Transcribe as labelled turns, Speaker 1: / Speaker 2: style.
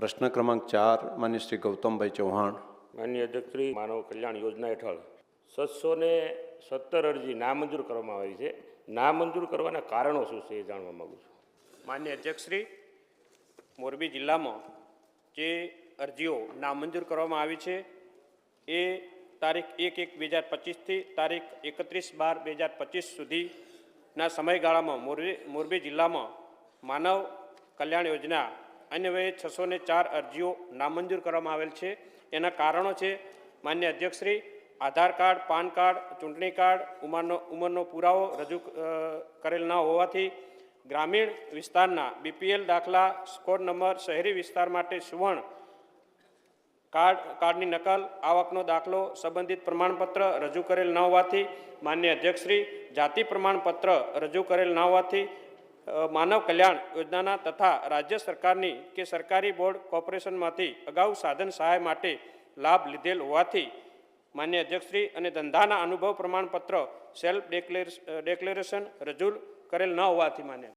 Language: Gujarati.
Speaker 1: પ્રશ્ન ક્રમાંક 4 માન્ય શ્રી ગૌતમભાઈ ચૌહાણ.
Speaker 2: માનનીય અધ્યક્ષશ્રી, માનવ કલ્યાણ યોજના હેઠળ 717 અરજી નામંજૂર કરવામાં આવી છે. નામંજૂર કરવાના કારણો શું છે એ જાણવા માગું છું.
Speaker 3: માન્ય અધ્યક્ષશ્રી, મોરબી જિલ્લામાં જે અરજીઓ નામંજૂર કરવામાં આવી છે એ તારીખ 1/1/2025થી તારીખ 31/12/2025 સુધીના સમયગાળામાં મોરબી જિલ્લામાં માનવ કલ્યાણ યોજના અન્વયે 604 અરજીઓ નામંજૂર કરવામાં આવેલ છે. એના કારણો છે: માન્ય અધ્યક્ષશ્રી, આધાર કાર્ડ, પાન કાર્ડ, ચૂંટણી કાર્ડ, ઉંમરનો પુરાવો રજૂ કરેલ ન હોવાથી, ગ્રામીણ વિસ્તારના BPL દાખલા, સ્કોર નંબર, શહેરી વિસ્તાર માટે સુવર્ણ કાર્ડની નકલ, આવકનો દાખલો, સંબંધિત પ્રમાણપત્ર રજૂ કરેલ ન હોવાથી, માન્ય અધ્યક્ષશ્રી, જાતિ પ્રમાણપત્ર રજૂ કરેલ ન હોવાથી, માનવ કલ્યાણ યોજનાના તથા રાજ્ય સરકારની કે સરકારી બોર્ડ કોર્પોરેશનમાંથી અગાઉ સાધન સહાય માટે લાભ લીધેલ હોવાથી, માન્ય અધ્યક્ષશ્રી, અને ધંધાના અનુભવ પ્રમાણપત્ર સેલ્ફ ડિક્લેરેશન રજૂ કરેલ ન હોવાથી માન્ય